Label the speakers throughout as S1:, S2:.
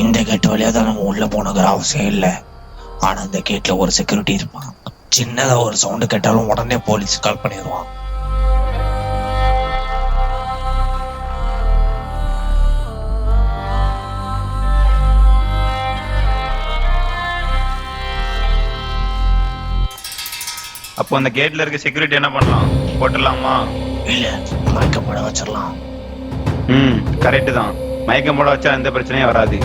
S1: இந்த கேட் வழியா தான் நம்ம உள்ள போனங்கிற அவசியம் இல்லை. ஆனா இந்த கேட்ல ஒரு செக்யூரிட்டி இருப்பான். சின்னதா ஒரு சவுண்டு கேட்டாலும் உடனே போலீஸ் கால் பண்ணிடுவான்.
S2: அப்போ அந்த கேட்ல இருக்க செக்யூரிட்டி என்ன பண்ணலாம்? போட்டுடலாமா?
S1: இல்ல, மயக்கம் போட வச்சிடலாம்.
S2: கரெக்ட் தான். மயக்கம் போட வச்சா எந்த பிரச்சனையும் வராது.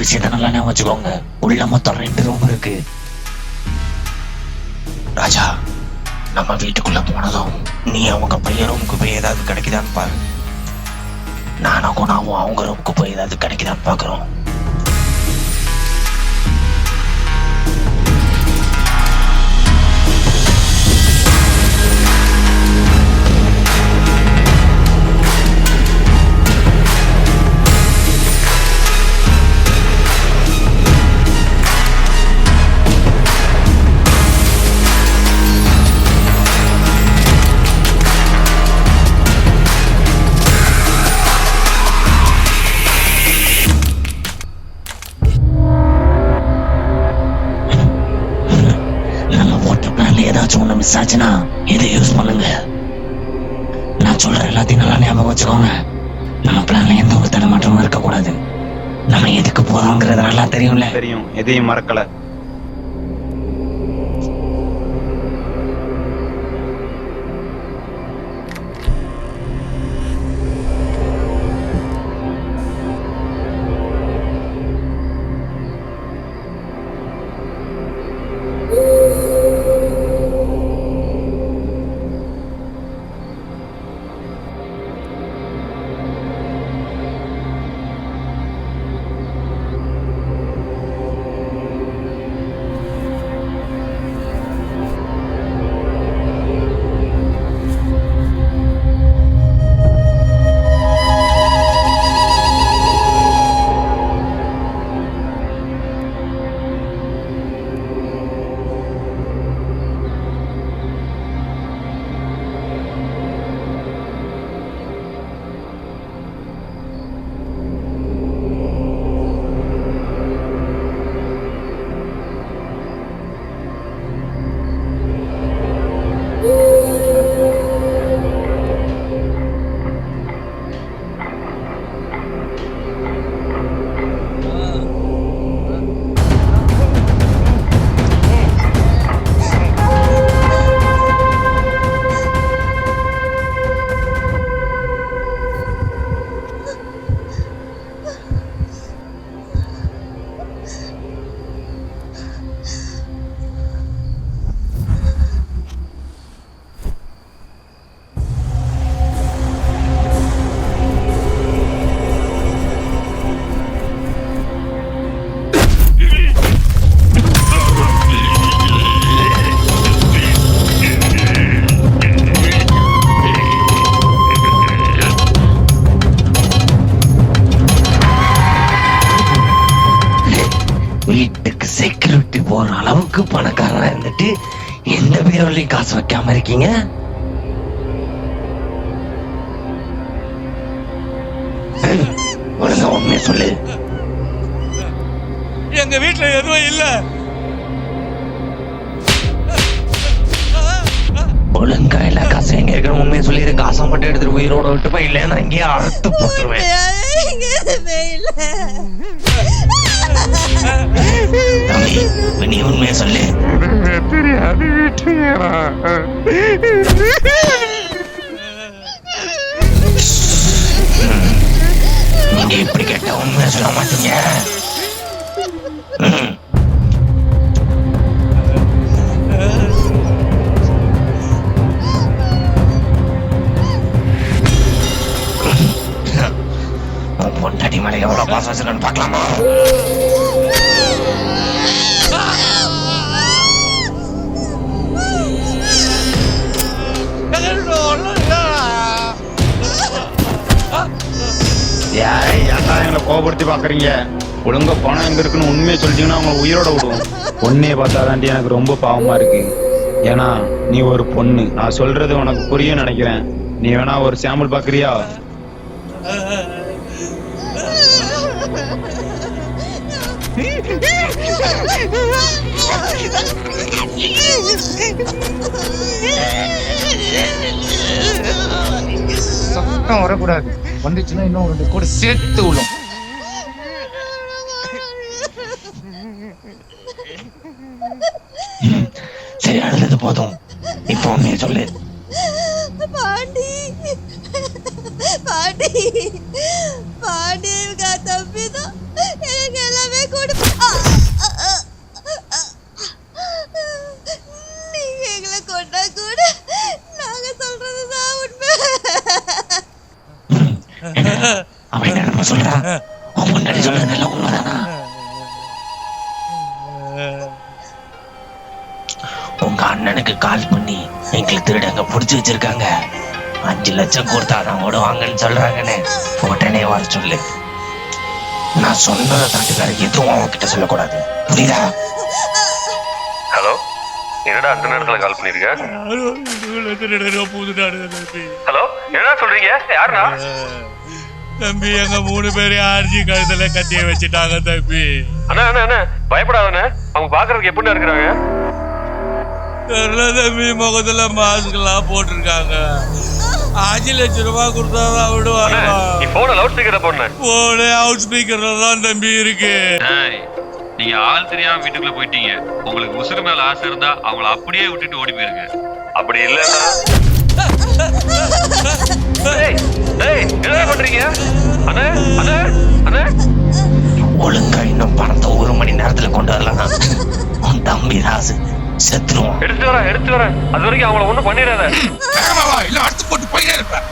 S1: விஷயத்த நல்லா ஞாபகம் வச்சுக்கோங்க. உள்ள மொத்தம் 2 ரூம் இருக்கு. ராஜா, நம்ம வீட்டுக்குள்ள போனதும் நீ அவங்க பையன் ரூமுக்கு போய் ஏதாவது கிடைக்குதான்னு பாரு. நானும் குணாவும் அவங்க ரூமுக்கு போய் ஏதாவது கிடைக்குதான்னு பாக்குறோம். ஏதாச்சும் ஒண்ணு மிஸ் ஆச்சுன்னா இதை யூஸ் பண்ணுங்க. நான் சொல்ற எல்லாத்தையும் நல்லா ஞாபகம் வச்சுக்கோங்க. நம்ம பிளான்ல எந்த ஒரு தடமாற்றமும் இருக்கக்கூடாது. நம்ம எதுக்கு போறோங்கிறது நல்லா தெரியும்ல?
S2: தெரியும், எதையும் மறக்கல.
S1: ஒரு அளவுக்கு பணக்காரனா இருந்துட்டு எந்த பீரோலையும் காசு வைக்காம இருக்கீங்க? ஒழுங்கா உண்மையை சொல்லு.
S3: எங்க வீட்டுல எதுவும் இல்ல.
S1: ஒழுங்கா எல்லா காசும் எங்க இருக்கிற உண்மையை சொல்லிடு. காசை மட்டும் எடுத்துட்டு உயிரோட விட்டு போய் இல்லைன்னா இங்கேயே அறுத்து போட்டுருவேன். தம்பி, நீ உண்மையை சொல்லு. நீங்க இப்படி கேட்ட உண்மையை சொல்ல மாட்டீங்க. பொண்டாட்டி மேல எவ்வளவு பாசம் வச்சிருக்கன்னு பார்க்கலாமா?
S2: எங்களை கோபப்படுத்தி பாக்குறீங்க. ஒழுங்கா பணம் எங்க இருக்குன்னு உண்மையை சொல்லிட்டீங்கன்னா அவங்க உயிரோட விடுவோம். பொண்ணைய பார்த்தாதாண்டி எனக்கு ரொம்ப பாவமா இருக்கு. ஏன்னா நீ ஒரு பொண்ணு. நான் சொல்றது உனக்கு புரியும் நினைக்கிறேன். நீ வேணா ஒரு சாம்பிள் பாக்குறியா?
S4: சத்தம் வரக்கூடாது. வந்துச்சுன்னா இன்னும் 2 கூட சேர்த்து விடும்.
S1: சரி, அழுது போதும். இப்போ உண்மையை சொல்லு.
S5: பாண்டி பாண்டி பாண்டி தம்பி தான் எனக்கு எல்லாமே நீங்க எங்களை கொண்டா கூட நாங்க சொல்றதுதான் உண்மை.
S1: அவன் என்ன சொல்றான்? அவன் முன்னாடி சொல்றது எல்லாம் உண்மைதானா? உங்க அண்ணனுக்கு கால் பண்ணி எங்களை திருடங்க புடிச்சு வச்சிருக்காங்க, 5 லட்சம் கொடுத்தாதான் ஓடுவாங்கன்னு சொல்றாங்கன்னு உடனே வர சொல்லு. நான் சொன்னதை தாண்டிக்கார எதுவும் அவன்கிட்ட சொல்லக்கூடாது, புரியுதா?
S6: ஹலோ, என்னடா அந்த நேரத்துல கால் பண்ணிருக்க? ஹலோ, என்ன சொல்றீங்க? யாருண்ணா?
S3: தம்பி, எங்க 3 பேரையும் ஆர்ஜி கழுத்துல கத்திய வச்சுட்டாங்க தம்பி.
S6: அண்ணா அண்ணா அண்ணா, பயப்படாதண்ணே. அவங்க பாக்குறதுக்கு எப்படின்னா இருக்கிறாங்க?
S3: தெரியல தம்பி, முகத்துல மாஸ்க் எல்லாம் போட்டிருக்காங்க. 5 லட்சம் ரூபாய் கொடுத்தாதான் விடுவாங்க.
S6: நீ போன லவுட் ஸ்பீக்கர்ல போடுன.
S3: போனே அவுட் ஸ்பீக்கர்ல தான் தம்பி இருக்கு.
S6: நீங்க ஆள் தெரியாம வீட்டுக்குள்ள போயிட்டீங்க. உங்களுக்கு உசுறு மேல ஆசை இருந்தா அவங்கள அப்படியே விட்டுட்டு ஓடி போயிருங்க. அப்படி இல்லன்னா என்ன பண்றீங்க? அண்ணே அண்ணே அண்ணே,
S1: ஒழுங்கா இன்னும் பணத்தை 1 மணி நேரத்துல கொண்டு வரலன்னா உன் தம்பி ராசு செத்துருவான்.
S6: எடுத்து வரேன். அது வரைக்கும் அவங்கள ஒண்ணும் பண்ணிடாத.
S4: இல்ல அடுத்து போட்டு போயிட்டே இருப்பேன்.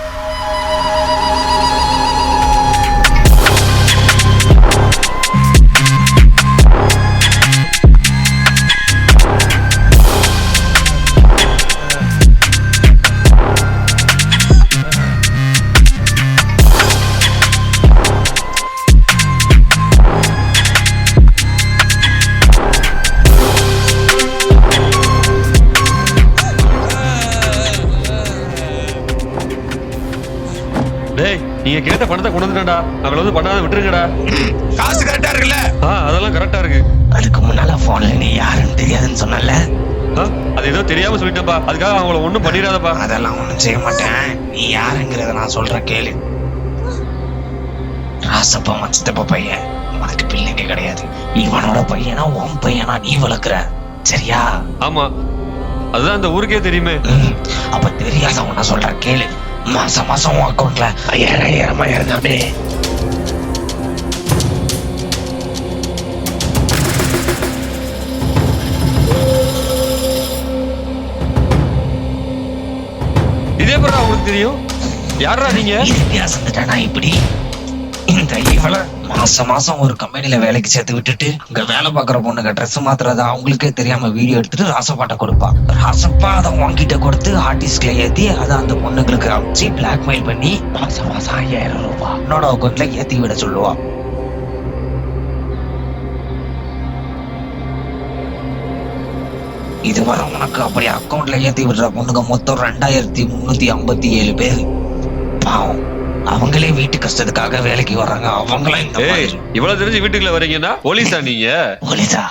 S6: நீங்க கேட்ட பணத்தை கொண்டு வந்துட்டா. அவங்கள வந்து பண்ணாத விட்டுருங்கடா.
S4: காசு கரெக்டா இருக்குல்ல?
S6: அதெல்லாம் கரெக்டா இருக்கு.
S1: அதுக்கு முன்னால போன்ல நீ யாருன்னு தெரியாதுன்னு சொன்னல,
S6: அது ஏதோ தெரியாம சொல்லிட்டேன்ப்பா. அதுக்காக அவங்கள ஒண்ணும் பண்ணிடாதப்பா.
S1: அதெல்லாம் ஒண்ணும் செய்ய மாட்டேன். நீ யாருங்கிறத நான் சொல்றேன் கேளு. ராசப்பா மச்சத்தப்ப பையன், உனக்கு பிள்ளைங்க கிடையாது. இவனோட பையனா உன் பையனா நீ வளர்க்குற, சரியா?
S6: ஆமா, அதுதான் இந்த ஊருக்கே தெரியுமே.
S1: அப்ப தெரியாத உன்ன சொல்ற கேளு. மாசம் மாசம் உன் அக்கௌண்ட்ல 5000 ஏறுதாமே.
S6: இதே போல உங்களுக்கு தெரியும்? யாரா நீங்க?
S1: வித்தியாசம் இப்படி இந்த இவளை மாசம் மாசம் ஒரு கம்பெனில வேலைக்கு சேர்த்து விட்டுட்டு அங்க வேலை பாக்குற பொண்ணுங்க ட்ரெஸ் மாத்துறத அவங்களுக்கே தெரியாம வீடியோ எடுத்துட்டு ராசப்பாட்ட கொடுப்பா. ராசப்பா அதை வாங்கிட்ட கொடுத்து ஆர்டிஸ்ட்ல ஏத்தி அதை அந்த பொண்ணுங்களுக்கு அமைச்சு பிளாக்மெயில் பண்ணி மாசம் மாசம் 5000 ரூபாய் என்னோட அக்கௌண்ட்ல ஏத்தி விட சொல்லுவா. இதுவரை உனக்கு அப்படி அக்கௌண்ட்ல ஏத்தி விடுற பொண்ணுங்க மொத்தம் 2357 பேர். பாவம், அவங்களே வீட்டு கஷ்டத்துக்காக வேலைக்கு வர்றாங்க. அவங்களும் இந்த மாதிரி.
S6: இவ்வளவு தெரிஞ்சு வீட்டுக்குள்ள வரீங்கன்னா போலீஸா நீங்க?
S1: போலீஸா?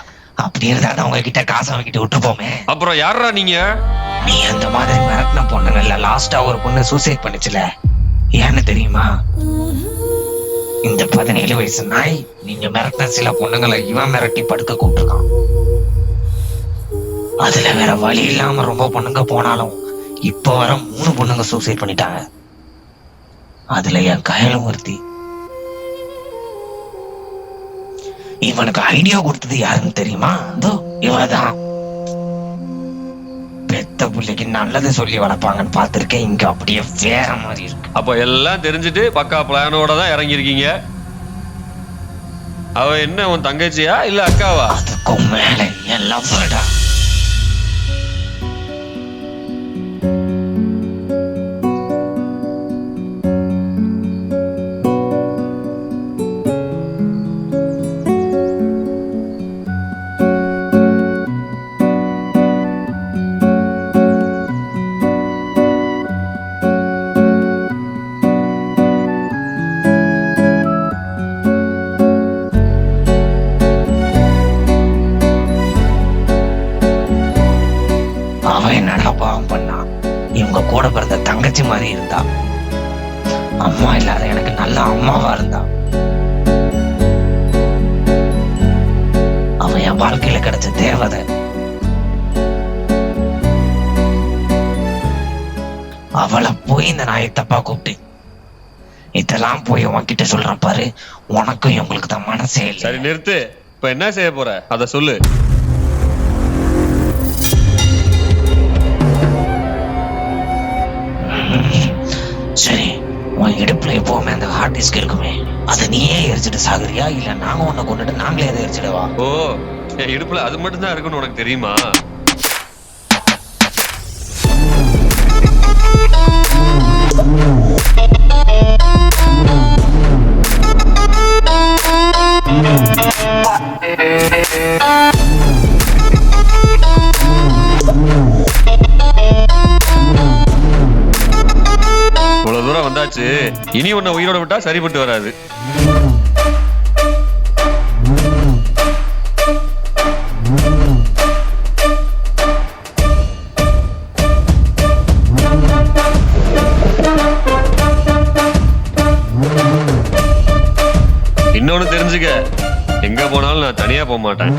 S1: அப்படி இருந்தா அவங்க கிட்ட காசை வாங்கிட்டு விட்டுருப்போமே.
S6: அப்புறம் யாரா நீங்க?
S1: நீ அந்த மாதிரி மிரட்டின பொண்ணுங்கல்ல, லாஸ்டா ஒரு பொண்ணு சூசைட் பண்ணிச்சுல, ஏன்னு தெரியுமா? இந்த 17 வயசு நாய் நீங்க மிரட்டின சில பொண்ணுங்களை இவன் மிரட்டி படுக்க கூப்பிட்டுருக்கான். அதுல வேற வழி இல்லாம ரொம்ப பொண்ணுங்க போனாலும் இப்ப வர 3 பொண்ணுங்க சூசைட் பண்ணிட்டாங்க. அதுல என் கையிலும் ஒருத்தி. இவனுக்கு ஐடியா கொடுத்தது யாருன்னு தெரியுமா? இவதான். பெத்த பிள்ளைக்கு நல்லது சொல்லி வளர்ப்பாங்கன்னு பார்த்திருக்கேன். இங்க அப்படியே வேற மாதிரி இருக்கு.
S6: அப்ப எல்லாம் தெரிஞ்சுட்டு பக்கா பிளானோட தான் இறங்கி இருக்கீங்க. அவ என்ன உன் தங்கச்சியா இல்ல அக்காவா?
S1: அதுக்கும் மேல எல்லாம் சொல்றா. என்னடா பாவம் பண்ணா? இவங்க கூட பிறந்த தங்கச்சி மாதிரி இருந்தா. அம்மா இல்லாத எனக்கு நல்ல அம்மாவா இருந்தா. அவ என் வாழ்க்கையில கிடைச்ச தேவதை. அவளை போய் இந்த நாயை தப்பா கூப்பிட்டு இதெல்லாம் போய் உன்கிட்ட சொல்றேன் பாரு. உனக்கும் இவங்களுக்கு தான் மனசே இல்லை.
S6: சரி நிறுத்து. இப்ப என்ன செய்ய போற அத சொல்லு.
S1: சரி, உன் இடுப்புல எப்பவுமே அந்த ஹார்ட் டிஸ்க் இருக்குமே, அதை நீயே எரிச்சிட்டு சாகுறியா இல்ல நாங்க உன்னை கொண்டுட்டு நாங்களே அதை எரிச்சிடவா?
S6: ஓ, என் இடுப்புல அது மட்டும் தான் இருக்குன்னு உனக்கு தெரியுமா? இவ்வளவு தூரம் வந்தாச்சு, இனி உன்னை உயிரோட விட்டா சரிப்பட்டு வராது. இன்னொன்னு தெரிஞ்சுக்க, எங்க போனாலும் நான் தனியா போக மாட்டேன்.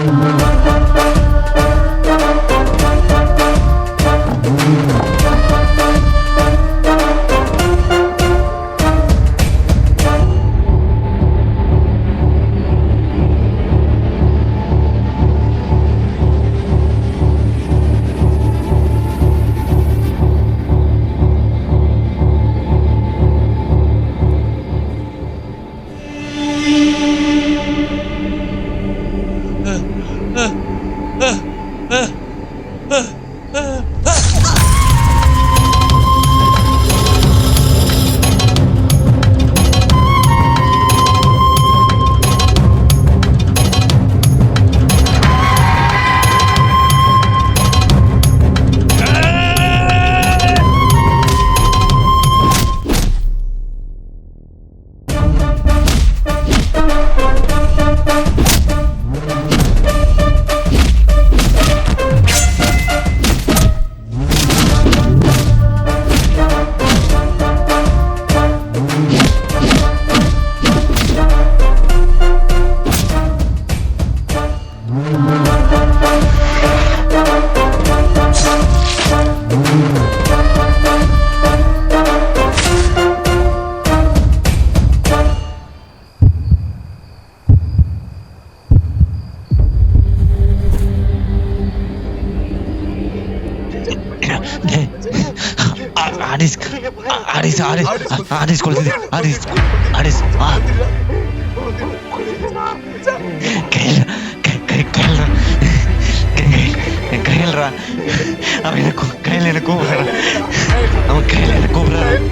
S1: அவன் கையில எனக்கு கூப்பிடுறான்.